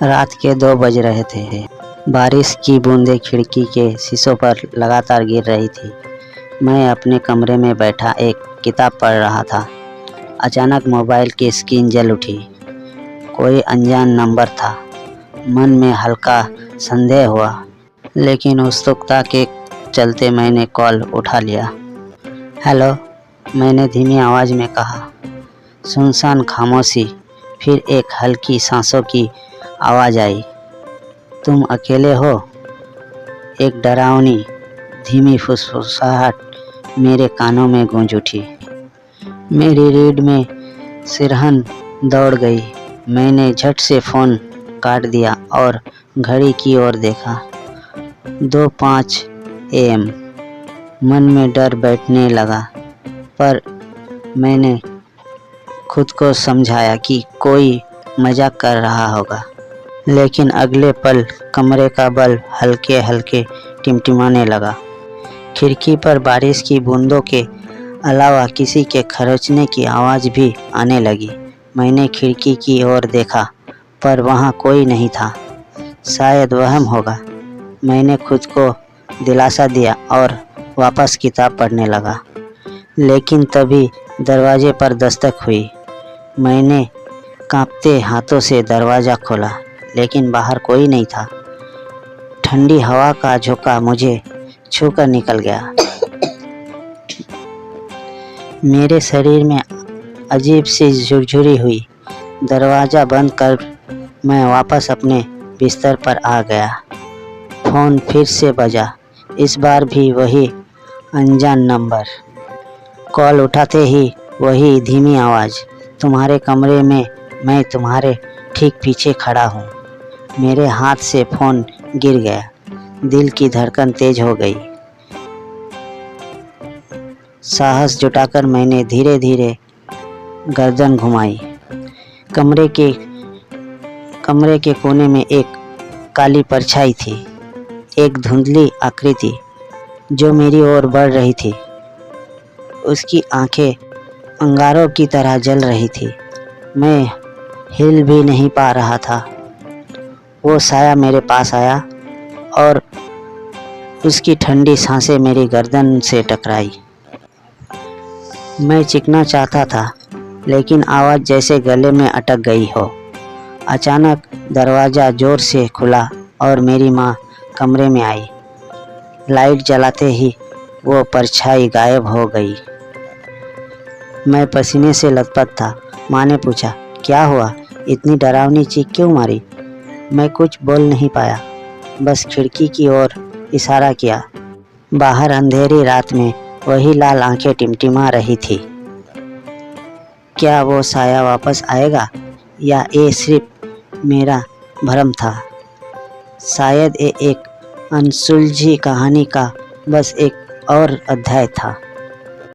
रात के 2 बज रहे थे। बारिश की बूंदें खिड़की के शीशों पर लगातार गिर रही थी। मैं अपने कमरे में बैठा एक किताब पढ़ रहा था। अचानक मोबाइल की स्क्रीन जल उठी। कोई अनजान नंबर था। मन में हल्का संदेह हुआ, लेकिन उत्सुकता के चलते मैंने कॉल उठा लिया। हेलो, मैंने धीमी आवाज़ में कहा। सुनसान खामोशी, फिर एक हल्की सांसों की आवाज़ आई। तुम अकेले हो? एक डरावनी धीमी फुसफुसाहट मेरे कानों में गूंज उठी। मेरी रीढ़ में सिरहन दौड़ गई। मैंने झट से फ़ोन काट दिया और घड़ी की ओर देखा। 2:05 AM। मन में डर बैठने लगा, पर मैंने खुद को समझाया कि कोई मजाक कर रहा होगा। लेकिन अगले पल कमरे का बल्ब हल्के हल्के टिमटिमाने लगा। खिड़की पर बारिश की बूंदों के अलावा किसी के खरोंचने की आवाज़ भी आने लगी। मैंने खिड़की की ओर देखा, पर वहाँ कोई नहीं था। शायद वहम होगा, मैंने खुद को दिलासा दिया और वापस किताब पढ़ने लगा। लेकिन तभी दरवाजे पर दस्तक हुई। मैंने कांपते हाथों से दरवाज़ा खोला, लेकिन बाहर कोई नहीं था। ठंडी हवा का झोंका मुझे छूकर निकल गया। मेरे शरीर में अजीब सी झुरझुरी हुई। दरवाज़ा बंद कर मैं वापस अपने बिस्तर पर आ गया। फ़ोन फिर से बजा, इस बार भी वही अनजान नंबर। कॉल उठाते ही वही धीमी आवाज़, तुम्हारे कमरे में, मैं तुम्हारे ठीक पीछे खड़ा हूँ। मेरे हाथ से फ़ोन गिर गया। दिल की धड़कन तेज हो गई। साहस जुटाकर मैंने धीरे धीरे गर्दन घुमाई। कमरे के कोने में एक काली परछाई थी, एक धुंधली आकृति जो मेरी ओर बढ़ रही थी। उसकी आंखें अंगारों की तरह जल रही थी। मैं हिल भी नहीं पा रहा था। वो साया मेरे पास आया और उसकी ठंडी सांसें मेरी गर्दन से टकराई। मैं चीखना चाहता था, लेकिन आवाज़ जैसे गले में अटक गई हो। अचानक दरवाज़ा ज़ोर से खुला और मेरी माँ कमरे में आई। लाइट जलाते ही वो परछाई गायब हो गई। मैं पसीने से लथपथ था। माँ ने पूछा, क्या हुआ? इतनी डरावनी चीख क्यों मारी? मैं कुछ बोल नहीं पाया, बस खिड़की की ओर इशारा किया। बाहर अंधेरी रात में वही लाल आंखें टिमटिमा रही थी। क्या वो साया वापस आएगा, या ये सिर्फ मेरा भ्रम था? शायद ये एक अनसुलझी कहानी का बस एक और अध्याय था।